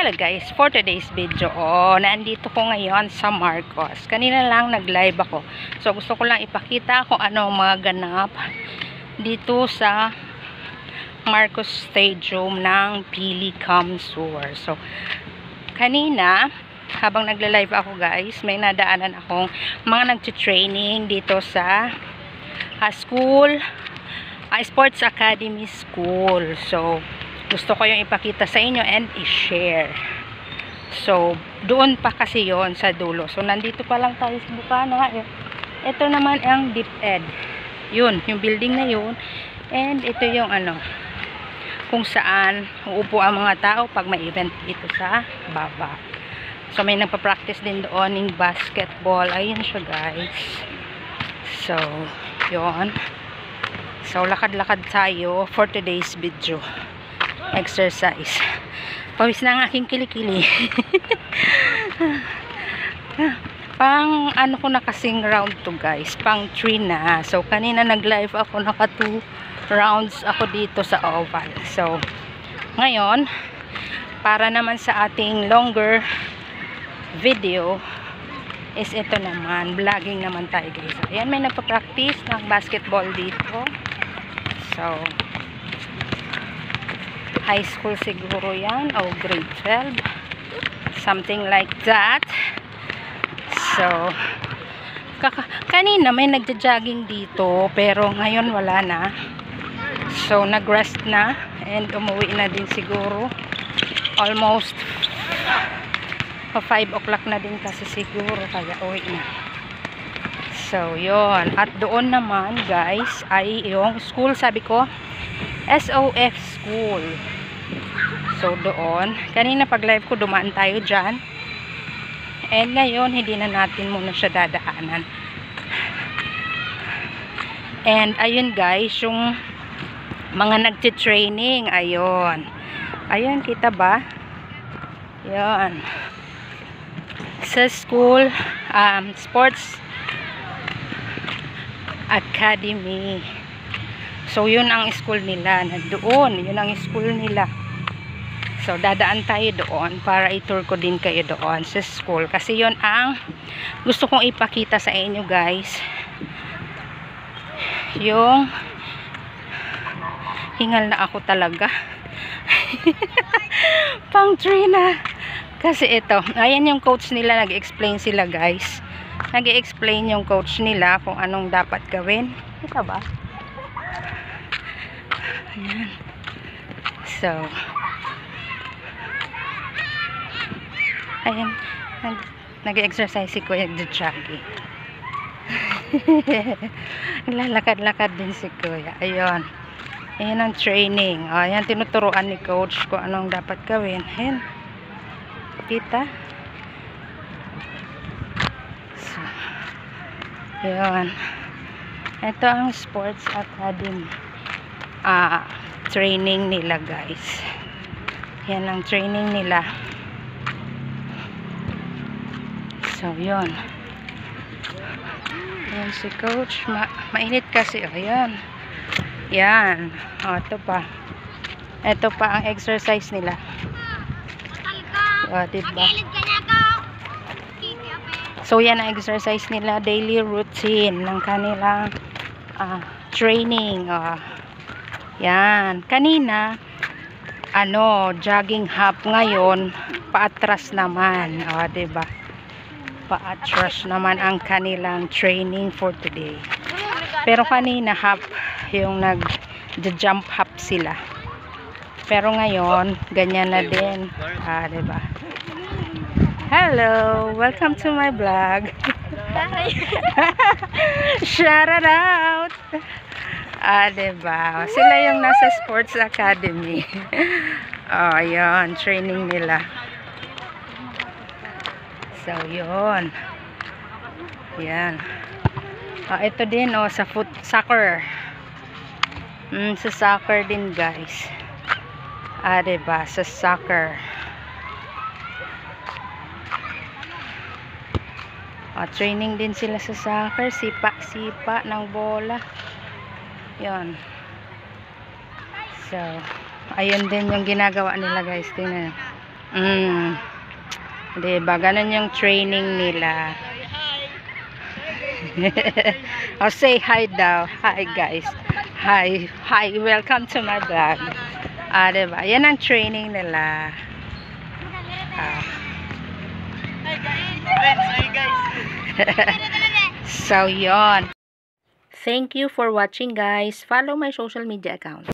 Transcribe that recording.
Hello guys, for today's video, nandito ko ngayon sa Marcos. Kanina lang nag-live ako. So gusto ko lang ipakita kung ano mga ganap dito sa Marcos Stadium ng Pili Camsur. So kanina, habang nagla-live ako guys, may nadaanan akong mga nagti-training dito sa school, Sports Academy School. So gusto ko yung ipakita sa inyo and i-share. So, doon pa kasi yon sa dulo. So, nandito pa lang tayo sa Bukana. Ito naman ang DepEd. Yun, yung building na yun. And ito yung kung saan uupo ang mga tao pag may event dito sa baba. So, may nagpa-practice din doon ng basketball. Ayun siya guys. So, yun. So, lakad-lakad tayo for today's video. Exercise. Pawis na ang aking kilikili. Pang ko na kasing round to guys. Pang 3 na. So kanina nag-live ako, naka 2 rounds ako dito sa oval. So ngayon, para naman sa ating longer video is ito naman. Vlogging naman tayo guys. Ayan, may nagpa-practice ng basketball dito. So high school siguro yan o grade 12, something like that. So kanina may nagja-jogging dito pero ngayon wala na. So nag-rest na and umuwi na din siguro, almost 5 o'clock na din kasi siguro, kaya uwi na. So yon. At doon naman guys ay yung school, sabi ko SOF school. So doon, kanina pag live ko dumaan tayo dyan. And ngayon hindi na natin muna siya dadaanan. And ayun guys, yung mga nagti-training, ayun. Ayun, kita ba? Ayun. Sa school, Sports Academy. So yun ang school nila, nandoon, yun ang school nila. So dadaan tayo doon para i-tour ko din kayo doon sa school, kasi yun ang gusto kong ipakita sa inyo guys. Yung hingal na ako talaga. Pang 3 na. Kasi ito, ayan yung coach nila, nag-explain sila guys. Nag-explain yung coach nila kung anong dapat gawin. Ito ba? Ayan. So ayan, nag-exercise si Kuya Jogging. Lalakad-lakad din si Kuya. Ayun. Ayan ang training. Ayan, tinuturuan ni coach kung anong dapat gawin. Ayan. Kita? So, ayan. Ito ang Sports Academy. Training nila guys. Yan ang training nila. So yun, yan si coach, mainit kasi. Ayan, yan, ito pa ang exercise nila. Diba? So yan ang exercise nila, daily routine ng kanilang training. Yan, kanina jogging half, ngayon paatras naman. Diba? Paatras naman ang kanilang training for today. Pero kanina half, yung nag-jump half sila. Pero ngayon ganyan na din. Diba? Hello, welcome to my vlog. Shout it out. Diba? Sila yung nasa Sports Academy. Ayan, training nila. So, yun. Yan. Ito din, sa soccer. Sa soccer din, guys. Diba? Sa soccer. Training din sila sa soccer. Sipa ng bola. Yan. So, ayun din yung ginagawa nila, guys. Tingnan. Diba? Ganun yung training nila. Oh, say hi daw. Hi guys. Hi. Hi. Welcome to my vlog. Diba? Yan ang training nila. Hi guys. So, yon. Thank you for watching guys. Follow my social media account.